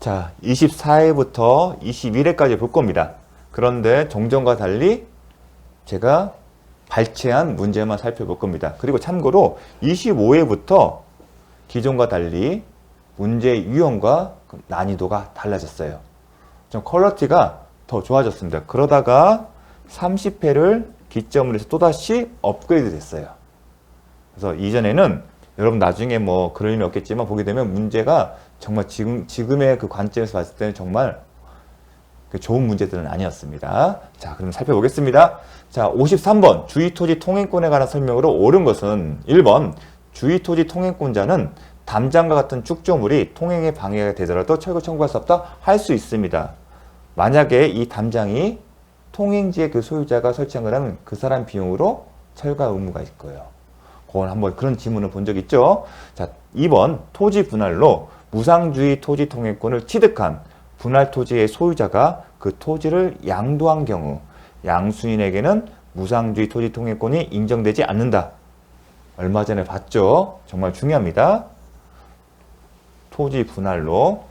자, 24회부터 21회까지 볼 겁니다. 그런데 종전과 달리 제가 발췌한 문제만 살펴볼 겁니다. 그리고 참고로 25회부터 기존과 달리 문제 유형과 난이도가 달라졌어요. 좀 퀄리티가 더 좋아졌습니다. 그러다가 30회를 기점으로 해서 또다시 업그레이드 됐어요. 그래서 이전에는 여러분 나중에 뭐 그럴 일은 없겠지만 보게 되면 문제가 정말 지금의 그 관점에서 봤을 때는 정말 좋은 문제들은 아니었습니다. 자, 그럼 살펴보겠습니다. 자, 53번 주의토지 통행권에 관한 설명으로 옳은 것은 1번 주의토지 통행권자는 담장과 같은 축조물이 통행에 방해가 되더라도 철거 청구할 수 없다 할 수 있습니다. 만약에 이 담장이 통행지의 그 소유자가 설치한 거라면 그 사람 비용으로 철거 의무가 있을 거예요. 그건 한번 그런 지문을 본 적 있죠. 자, 2번 토지 분할로 무상주의 토지 통행권을 취득한 분할 토지의 소유자가 그 토지를 양도한 경우 양수인에게는 무상주의 토지 통행권이 인정되지 않는다. 얼마 전에 봤죠. 정말 중요합니다. 토지 분할로.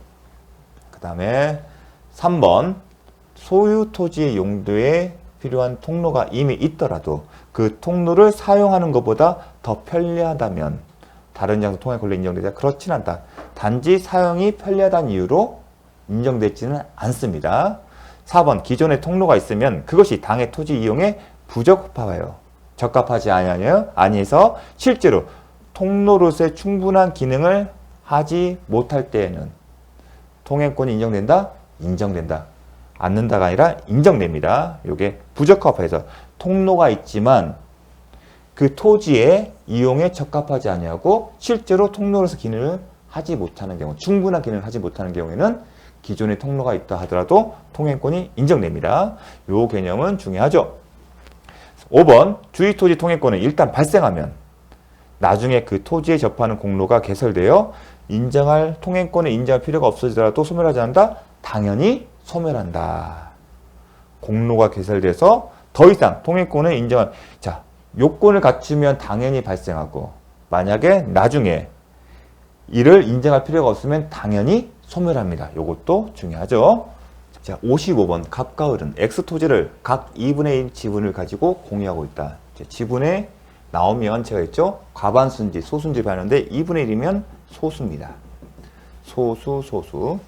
그 다음에 3번 소유 토지의 용도에 필요한 통로가 이미 있더라도 그 통로를 사용하는 것보다 더 편리하다면 다른 장소 통행 권리 인정되지 그렇진 않다. 단지 사용이 편리하다는 이유로 인정되지는 않습니다. 4번 기존에 통로가 있으면 그것이 당의 토지 이용에 부적합하여 적합하지 아니해서 실제로 통로로서의 충분한 기능을 하지 못할 때에는 통행권이 인정된다? 인정된다. 않는다가 아니라 인정됩니다. 이게 부적합해서 통로가 있지만 그 토지의 이용에 적합하지 아니하고 실제로 통로로서 기능을 하지 못하는 경우, 충분한 기능을 하지 못하는 경우에는 기존에 통로가 있다 하더라도 통행권이 인정됩니다. 이 개념은 중요하죠. 5번 주의토지 통행권은 일단 발생하면 나중에 그 토지에 접하는 공로가 개설되어 인정할 통행권을 인정할 필요가 없어지더라도 소멸하지 않는다? 당연히 소멸한다. 공로가 개설돼서 더 이상 통행권을 인정할 자 요건을 갖추면 당연히 발생하고 만약에 나중에 이를 인정할 필요가 없으면 당연히 소멸합니다. 요것도 중요하죠. 자, 55번 갑과 을은 X토지를 각 2분의 1 지분을 가지고 공유하고 있다. 지분에 나오면 제가 했죠. 과반수인지 소수인지 봤는데 2분의 1이면 소수입니다. 소수.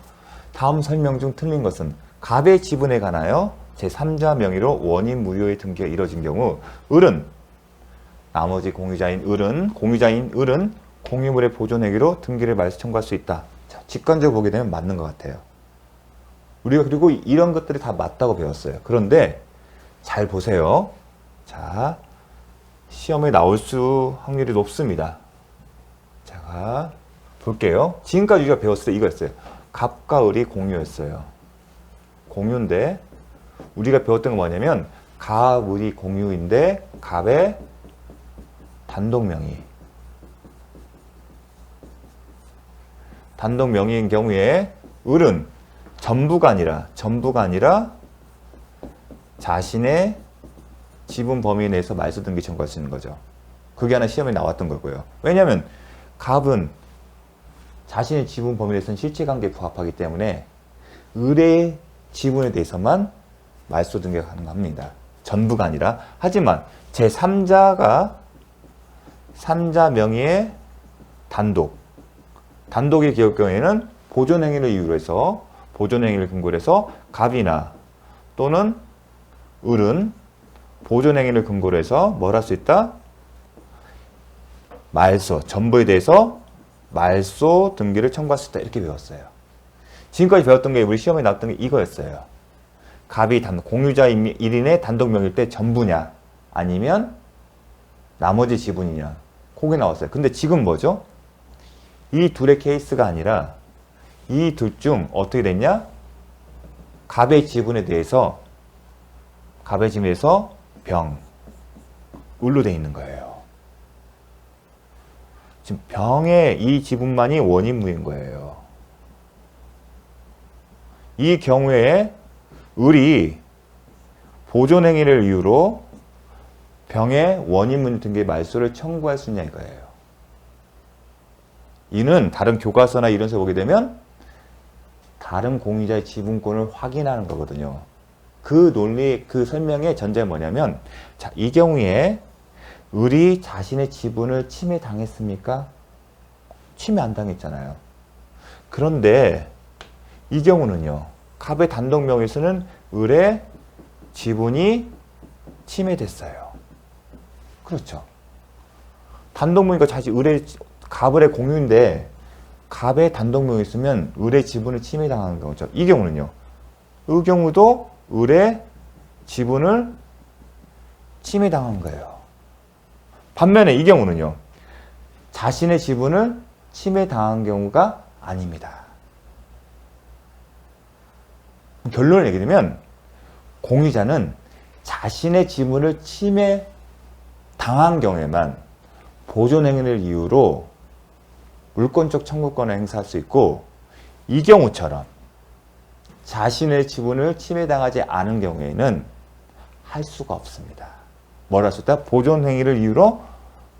다음 설명 중 틀린 것은 갑의 지분에 관하여 제3자 명의로 원인 무효의 등기가 이뤄진 경우 을은 나머지 공유자인 을은 공유물의 보존행위로 등기를 말소 청구할 수 있다. 자, 직관적으로 보게 되면 맞는 것 같아요. 우리가 그리고 이런 것들이 다 맞다고 배웠어요. 그런데 잘 보세요. 자, 시험에 나올 수 확률이 높습니다. 자, 볼게요. 지금까지 우리가 배웠을 때 이거였어요. 갑과 을이 공유였어요. 공유인데 우리가 배웠던 건 뭐냐면 갑, 을이 공유인데 갑의 단독 명의인 경우에 을은 전부가 아니라 자신의 지분 범위 내에서 말소 등기 청구할 수 있는 거죠. 그게 하나 시험에 나왔던 거고요. 왜냐하면 갑은 자신의 지분 범위 내에서는 실체관계에 부합하기 때문에 을의 지분에 대해서만 말소 등기가 가능합니다. 전부가 아니라. 하지만 제3자가 3자 명의의 단독의 경우에는 보존행위를 이유로 해서 보존행위를 근거로 해서 갑이나 또는 을은 보존행위를 근거로 해서 뭘 할 수 있다? 말소, 전부에 대해서 말소 등기를 청구할 수 있다. 이렇게 배웠어요. 지금까지 배웠던 게 우리 시험에 나왔던 게 이거였어요. 갑이 공유자 1인의 단독 명의일 때 전부냐 아니면 나머지 지분이냐 그게 나왔어요. 근데 지금 뭐죠? 이 둘의 케이스가 아니라 이 둘 중 어떻게 됐냐? 갑의 지분에 대해서 을로 돼 있는 거예요. 지금 병의 이 지분만이 원인무인 거예요. 이 경우에 을이 보존행위를 이유로 병의 원인무 등기 말소를 청구할 수 있냐 이거예요. 이는 다른 교과서나 이런 데 보게 되면 다른 공유자의 지분권을 확인하는 거거든요. 그 논리, 그 설명의 전제는 뭐냐면, 자, 이 경우에 을이 자신의 지분을 침해당했습니까? 침해 안 당했잖아요. 그런데 이 경우는요, 갑의 단독 명의에서는 을의 지분이 침해됐어요. 그렇죠. 단독 명의가 갑을의 공유인데 갑의 단독 명의 있으면 을의 지분을 침해당하는 거죠. 이 경우는요, 이 경우도 을의 지분을 침해당한 거예요. 반면에 이 경우는요, 자신의 지분을 침해당한 경우가 아닙니다. 결론을 얘기하면 공유자는 자신의 지분을 침해당한 경우에만 보존행위를 이유로 물권적 청구권을 행사할 수 있고, 이 경우처럼 자신의 지분을 침해당하지 않은 경우에는 할 수가 없습니다. 뭘 할 수 있다? 보존행위를 이유로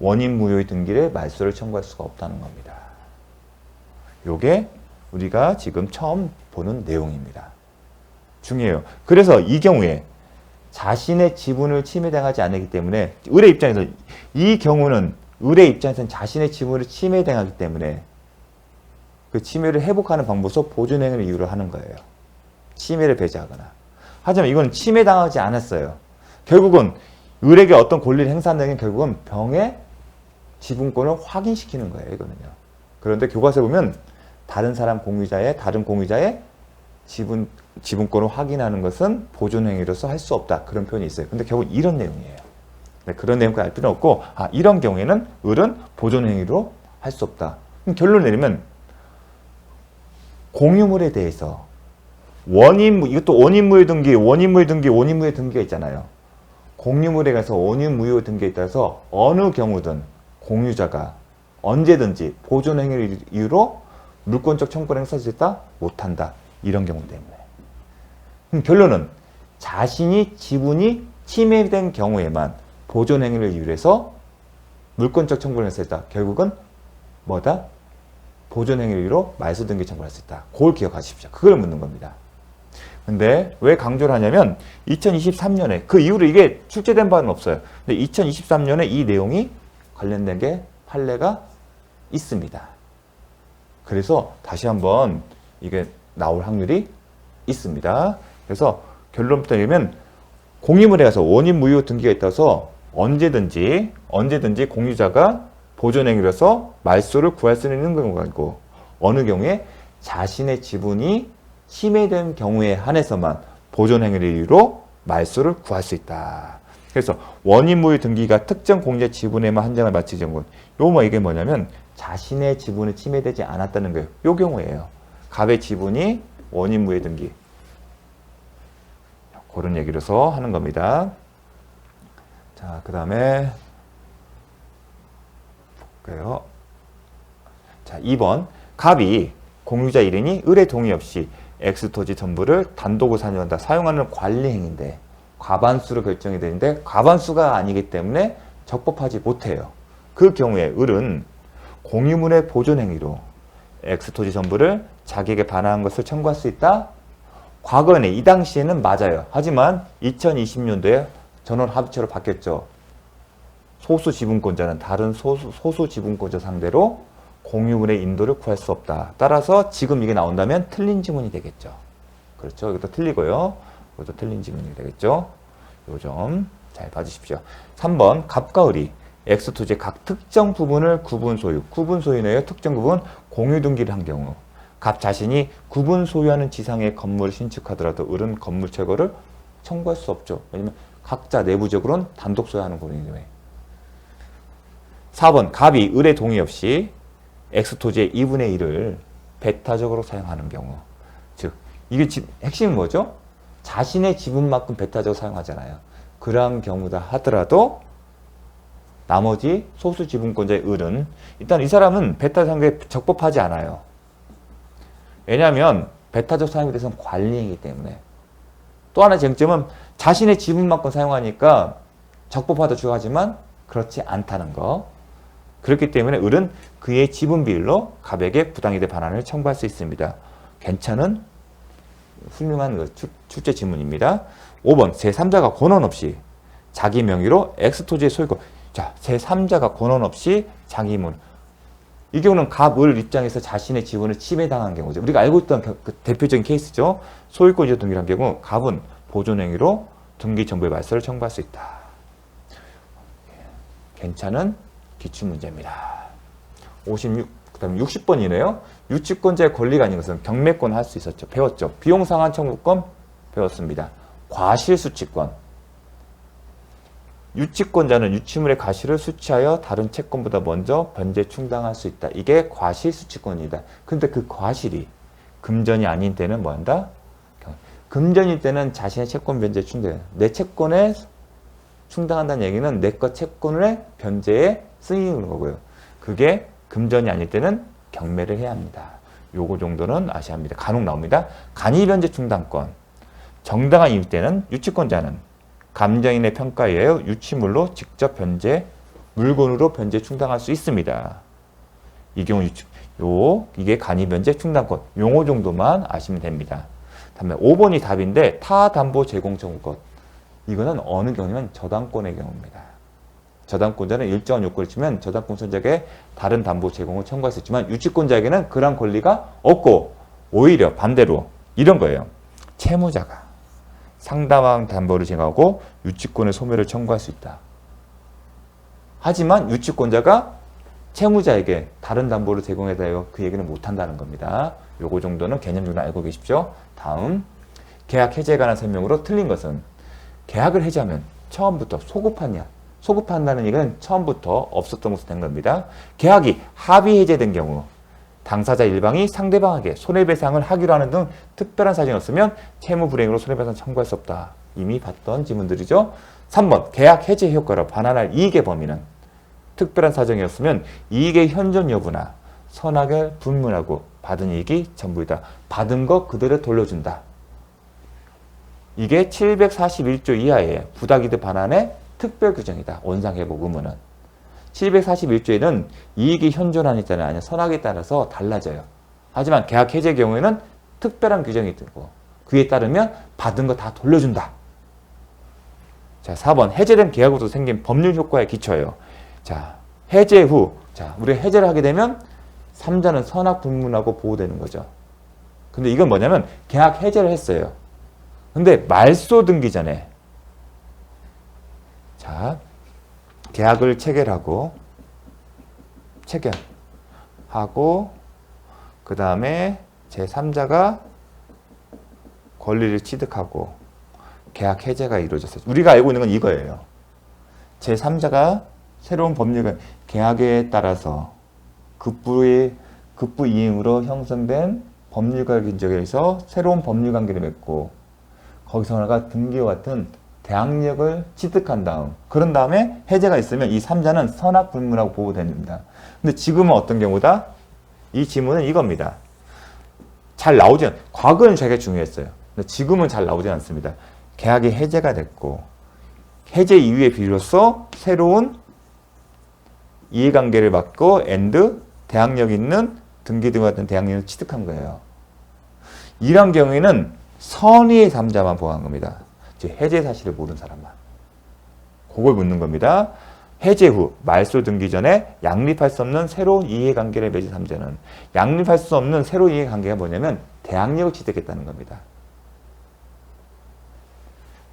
원인 무효의 등기를 말소를 청구할 수가 없다는 겁니다. 요게 우리가 지금 처음 보는 내용입니다. 중요해요. 그래서 이 경우에 자신의 지분을 침해당하지 않기 때문에 을의 입장에서 이 경우는 을의 입장에서는 자신의 지분을 침해당하기 때문에 그 침해를 회복하는 방법으로 보존행위를 이유로 하는 거예요. 침해를 배제하거나. 하지만 이건 침해당하지 않았어요. 결국은 을에게 어떤 권리를 행사한다는 게 결국은 병의 지분권을 확인시키는 거예요. 이거는요. 그런데 교과서에 보면 다른 공유자의 지분권을 확인하는 것은 보존행위로서 할 수 없다. 그런 표현이 있어요. 근데 결국 이런 내용이에요. 네, 그런 내용까지 알 필요는 없고, 이런 경우에는 을은 보존행위로 할 수 없다. 그럼 결론을 내리면 공유물에 대해서 이것도 원인무효 등기가 있잖아요. 공유물에 가서 원인무효 등기에 따라서 어느 경우든 공유자가 언제든지 보존행위를 이유로 물권적 청구를 행사할 수 있다? 못한다. 이런 경우 때문에. 그럼 결론은 자신이 지분이 침해된 경우에만 보존행위를 이유로 해서 물권적 청구를 할 수 있다. 결국은 뭐다? 보존행위를 이유로 말소 등기 청구를 할 수 있다. 그걸 기억하십시오. 그걸 묻는 겁니다. 근데 왜 강조를 하냐면 2023년에 그 이후로 이게 출제된 바는 없어요. 근데 2023년에 이 내용이 관련된 게 판례가 있습니다. 그래서 다시 한번 이게 나올 확률이 있습니다. 그래서 결론부터 얘기하면 공유물에 가서 원인 무효 등기가 있다서 언제든지 공유자가 보존행위로서 말소를 구할 수 있는 경우가 있고, 어느 경우에 자신의 지분이 침해된 경우에 한해서만 보존행위를 이유로 말소를 구할 수 있다. 그래서 원인 무효 등기가 특정 공유자 지분에만 한정을 마치지 않은 이게 뭐냐면 자신의 지분이 침해되지 않았다는 거예요. 요 경우예요. 갑의 지분이 원인 무효 등기. 그런 얘기로서 하는 겁니다. 자, 그 다음에 볼게요. 자, 2번. 갑이 공유자 1인이 을의 동의 없이 X토지 전부를 단독으로 사용한다. 사용하는 관리행위인데 과반수로 결정이 되는데 과반수가 아니기 때문에 적법하지 못해요. 그 경우에 을은 공유물의 보존행위로 X토지 전부를 자기에게 반환한 것을 청구할 수 있다? 과거에는 이 당시에는 맞아요. 하지만 2020년도에 전원 합의체로 바뀌었죠. 소수 지분권자는 다른 소수 지분권자 상대로 공유물의 인도를 구할 수 없다. 따라서 지금 이게 나온다면 틀린 지문이 되겠죠. 그렇죠. 이것도 틀리고요. 이것도 틀린 지문이 되겠죠. 요 점 잘 봐주십시오. 3번 갑과 을이 X토지의 각 특정 부분을 구분 소유 내에 특정 부분 공유 등기를 한 경우 갑 자신이 구분 소유하는 지상의 건물을 신축하더라도 을은 건물 철거를 청구할 수 없죠. 왜냐면 각자 내부적으로는 단독 소유하는 거기 때문에. 4번 갑이 을의 동의 없이 X토지의 2분의 1을 배타적으로 사용하는 경우. 즉 이게 핵심은 뭐죠? 자신의 지분만큼 배타적으로 사용하잖아요. 그러한 경우다 하더라도 나머지 소수 지분권자의 을은 일단 이 사람은 배타 사용에 적법하지 않아요. 왜냐하면 배타적 사용에 대해서는 관리이기 때문에. 또 하나의 쟁점은 자신의 지분만큼 사용하니까 적법하다 주장하지만 그렇지 않다는 거. 그렇기 때문에 을은 그의 지분 비율로 갑에게 부당이득 반환을 청구할 수 있습니다. 괜찮은 훌륭한 출제 지문입니다. 5번 제3자가 권한 없이 자기 명의로 X토지의 소유권. 자, 제3자가 권한 없이 자기 문. 이 경우는 갑을 입장에서 자신의 지분을 침해당한 경우죠. 우리가 알고 있던 그 대표적인 케이스죠. 소유권 이전 등기란 경우 갑은 보존행위로 등기 정보의 말소를 청구할 수 있다. 괜찮은 기출문제입니다. 56, 그 다음에 60번이네요. 유치권자의 권리가 아닌 것은 경매권 할 수 있었죠. 배웠죠. 비용상환 청구권 배웠습니다. 과실수취권. 유치권자는 유치물의 과실을 수취하여 다른 채권보다 먼저 변제 충당할 수 있다. 이게 과실수취권이다. 근데 그 과실이 금전이 아닌 때는 뭐 한다? 금전일 때는 자신의 채권 변제 충당. 내 채권에 충당한다는 얘기는 내 것 채권의 변제에 쓰이는 거고요. 그게 금전이 아닐 때는 경매를 해야 합니다. 요거 정도는 아셔야 합니다. 간혹 나옵니다. 간이변제 충당권. 정당한 이유 때는 유치권자는 감정인의 평가에 의하여 유치물로 직접 변제, 물건으로 변제 충당할 수 있습니다. 이 경우 이게 간이변제 충당권. 용어 정도만 아시면 됩니다. 다음에 5번이 답인데 타담보 제공 청구권. 이거는 어느 경우냐면 저당권의 경우입니다. 저당권자는 일정한 요건을 치면 저당권 손자에게 다른 담보 제공을 청구할 수 있지만 유치권자에게는 그런 권리가 없고 오히려 반대로 이런 거예요. 채무자가 상당한 담보를 제공하고 유치권의 소멸을 청구할 수 있다. 하지만 유치권자가 채무자에게 다른 담보를 제공해 달라고 그 얘기는 못한다는 겁니다. 요거 정도는 개념적으로 알고 계십시오. 다음 계약 해제에 관한 설명으로 틀린 것은 계약을 해제하면 처음부터 소급하냐. 소급한다는 얘기는 처음부터 없었던 것으로 된 겁니다. 계약이 합의 해제된 경우 당사자 일방이 상대방에게 손해배상을 하기로 하는 등 특별한 사정이 없으면 채무 불이행으로 손해배상 청구할 수 없다. 이미 봤던 지문들이죠. 3번 계약 해제 효과로 반환할 이익의 범위는 특별한 사정이 없으면 이익의 현존 여부나 선악을 분문하고 받은 이익이 전부이다. 받은 거 그대로 돌려준다. 이게 741조 이하의 부당이득 반환의 특별 규정이다. 원상회복 의무는. 741조에는 이익이 현존하는 때는 아니면 선악에 따라서 달라져요. 하지만 계약 해제의 경우에는 특별한 규정이 있고 그에 따르면 받은 거 다 돌려준다. 자, 4번 해제된 계약으로서 생긴 법률 효과에 기초해요. 자, 해제 후 우리가 해제를 하게 되면 3자는 선악 분문하고 보호되는 거죠. 근데 이건 뭐냐면 계약 해제를 했어요. 근데 말소 등기 전에 계약을 체결하고 그 다음에 제3자가 권리를 취득하고 계약 해제가 이루어졌어요. 우리가 알고 있는 건 이거예요. 제3자가 새로운 법률 계약에 따라서 급부 이행으로 형성된 법률과의 인정에서 새로운 법률 관계를 맺고 거기서 하나가 등기와 같은 대항력을 취득한 다음 그런 다음에 해제가 있으면 이 3자는 선악 불문하고 보호됩니다. 근데 지금은 어떤 경우다? 이 지문은 이겁니다. 잘 나오지 과거는 되게 중요했어요. 근데 지금은 잘 나오지 않습니다. 계약이 해제가 됐고 해제 이후의 비로소 새로운 이해관계를 받고 대항력 있는 등기 등과 같은 대항력을 취득한 거예요. 이런 경우에는 선의의 3자만 보호한 겁니다. 즉 해제 사실을 모르는 사람만. 그걸 묻는 겁니다. 해제 후 말소 등기 전에 양립할 수 없는 새로운 이해관계를 맺은 3자는 양립할 수 없는 새로운 이해관계가 뭐냐면 대항력을 취득했다는 겁니다.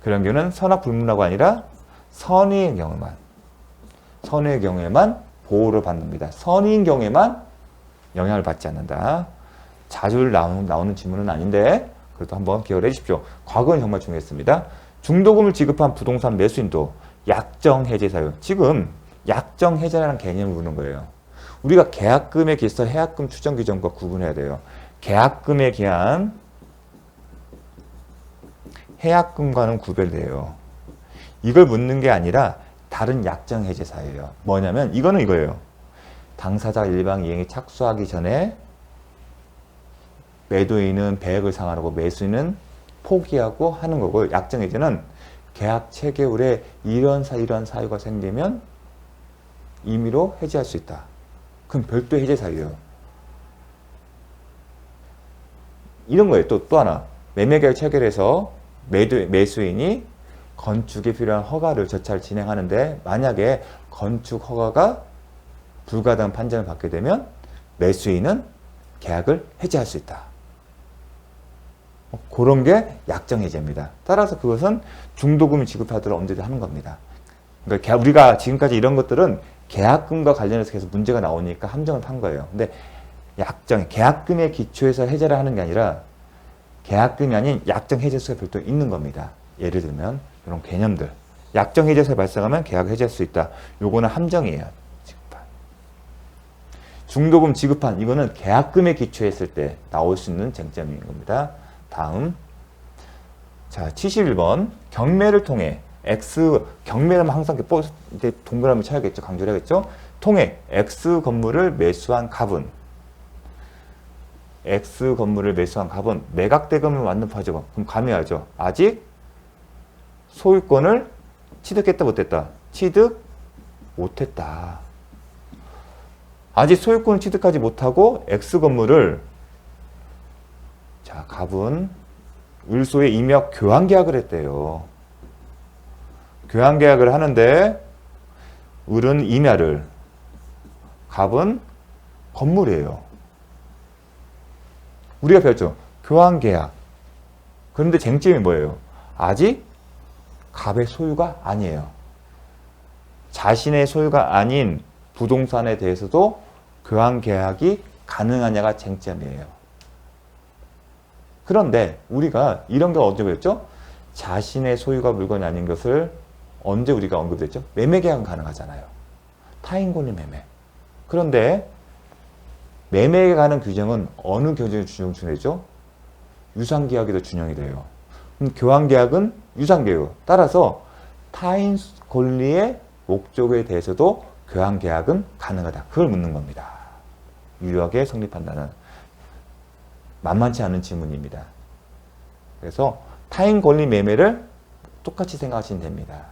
그런 경우는 선악 불문하고 아니라 선의의 경우에만 보호를 받습니다. 선의인 경우에만 영향을 받지 않는다. 자주 나오는 질문은 아닌데 그래도 한번 기억을 해주십시오. 과거는 정말 중요했습니다. 중도금을 지급한 부동산 매수인도 약정 해제 사유. 지금 약정 해제라는 개념을 묻는 거예요. 우리가 계약금에 기해서 해약금 추정 규정과 구분해야 돼요. 계약금에 기한 해약금과는 구별돼요. 이걸 묻는 게 아니라 다른 약정 해제 사유예요. 뭐냐면 이거는 이거예요. 당사자 일방 이행이 착수하기 전에 매도인은 배액을 상환하고 매수인은 포기하고 하는 거고 약정 해제는 계약 체결에 이런 사유가 생기면 임의로 해제할 수 있다. 그럼 별도의 해제 사유예요. 이런 거예요. 또 하나. 매매계약 체결해서 매수인이 건축에 필요한 허가를 절차를 진행하는데 만약에 건축 허가가 불가당한 판정을 받게 되면 매수인은 계약을 해지할 수 있다. 그런 게 약정해제입니다. 따라서 그것은 중도금을 지급하도록 언제든 하는 겁니다. 그러니까 우리가 지금까지 이런 것들은 계약금과 관련해서 계속 문제가 나오니까 함정을 판 거예요. 근데 약정, 계약금의 기초에서 해제를 하는 게 아니라 계약금이 아닌 약정 해제수가 별도 있는 겁니다. 예를 들면 이런 개념들. 약정 해제수가 발생하면 계약 해제할 수 있다. 요거는 함정이에요. 지급한. 중도금 지급한 이거는 계약금에 기초했을 때 나올 수 있는 쟁점인 겁니다. 다음. 자, 71번. 경매를 통해 경매는 항상 이렇게 동그라미 쳐야겠죠. 강조를 해야겠죠. 통해 X 건물을 매수한 갑은 매각 대금을 완납하죠. 그럼 감해하죠. 아직 소유권을 취득했다 못했다. 취득 못했다. 아직 소유권을 취득하지 못하고 X 건물을 자, 갑은 을소에 임약 교환 계약을 했대요. 교환 계약을 하는데 을은 임야를, 갑은 건물이에요. 우리가 배웠죠. 교환 계약. 그런데 쟁점이 뭐예요? 아직 갑의 소유가 아니에요. 자신의 소유가 아닌 부동산에 대해서도 교환 계약이 가능하냐가 쟁점이에요. 그런데 우리가 이런 게 언제 배웠죠? 자신의 소유가 물건이 아닌 것을 언제 우리가 언급했죠? 매매 계약은 가능하잖아요. 타인 권리 매매. 그런데 매매에 관한 규정은 어느 규정이 준용되죠? 유상계약에도 준용이 돼요. 그럼 교환계약은 유상계약. 따라서 타인 권리의 목적에 대해서도 교환계약은 가능하다. 그걸 묻는 겁니다. 유효하게 성립한다는 만만치 않은 질문입니다. 그래서 타인 권리 매매를 똑같이 생각하시면 됩니다.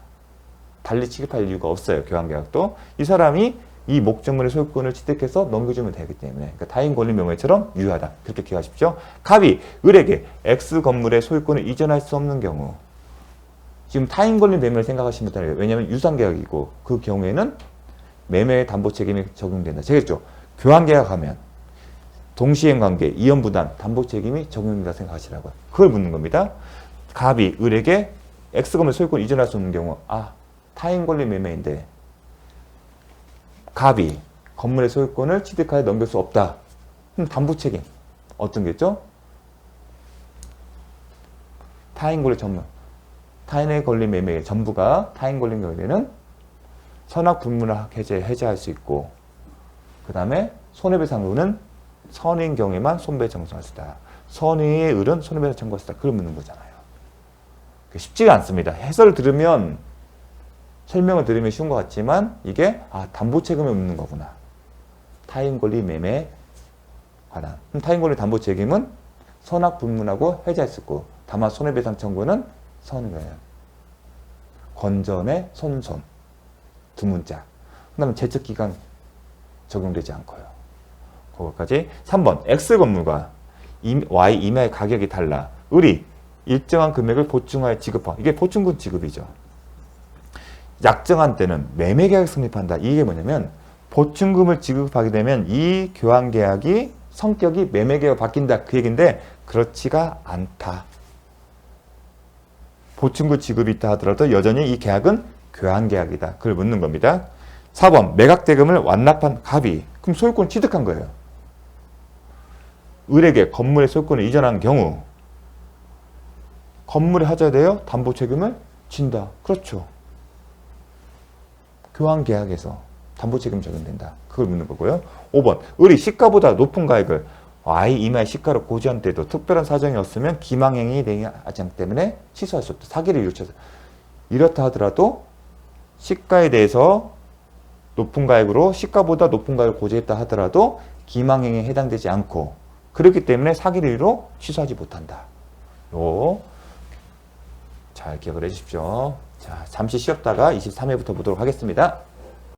달리 취급할 이유가 없어요. 교환계약도. 이 사람이 이 목적물의 소유권을 취득해서 넘겨주면 되기 때문에 그러니까 타인 권리 매매처럼 유효하다. 그렇게 기억하십시오. 갑이 을에게 X 건물의 소유권을 이전할 수 없는 경우 지금 타인 권리 매매를 생각하시면 돼요. 왜냐하면 유상계약이고 그 경우에는 매매 담보 책임이 적용된다. 제겠죠. 교환계약하면 동시행관계, 이연부담, 담보 책임이 적용된다 생각하시라고요. 그걸 묻는 겁니다. 갑이 을에게 X 건물 소유권 이전할 수 없는 경우 타인 권리 매매인데 갑이 건물의 소유권을 취득하여 넘길 수 없다. 그럼 담보 책임 어떤 게 있죠? 타인 권리 전문. 타인의 권리 매매의 전부가 타인 권리인 경우에는 선악 불문을 해제할 수 있고 그 다음에 손해배상료는 선의인 경우에만 손배 청구할 수 있다. 선의의 을은 손해배상 청구할 수 있다. 그걸 묻는 거잖아요. 쉽지가 않습니다. 해설을 들으면 설명을 들으면 쉬운 것 같지만 이게 담보 책임을 묻는 거구나. 타인 권리 매매 관한. 타인 권리 담보 책임은 선악 불문하고 해제할 수 있고 다만 손해배상 청구는 선의예요. 건전의 손손 두 문자. 그 다음에 제척기간 적용되지 않고요. 그거까지. 3번 X 건물과 Y 임야의 가격이 달라. 을이 일정한 금액을 보충하여 지급하. 이게 보충금 지급이죠. 약정한 때는 매매계약을 성립한다. 이게 뭐냐면 보충금을 지급하게 되면 이 교환계약이 성격이 매매계약으로 바뀐다. 그 얘기인데 그렇지가 않다. 보충금 지급이 있다 하더라도 여전히 이 계약은 교환계약이다. 그걸 묻는 겁니다. 4번 매각대금을 완납한 갑이 그럼 소유권 취득한 거예요. 을에게 건물의 소유권을 이전한 경우 건물에 하자야 돼요? 담보 책임을 진다. 그렇죠. 교환계약에서 담보 책임 적용된다. 그걸 묻는 거고요. 5번 을이 시가보다 높은 가액을 Y 이마의 시가로 고지한 때도 특별한 사정이 없으면 기망행위 되지 않기 때문에 취소할 수 없다. 사기를 이루쳐서 이렇다 하더라도 시가에 대해서 높은 가액으로 시가보다 높은 가액을 고지했다 하더라도 기망행위에 해당되지 않고 그렇기 때문에 사기를 이루 취소하지 못한다. 잘 기억을 해주십시오. 자, 잠시 쉬었다가 23회부터 보도록 하겠습니다.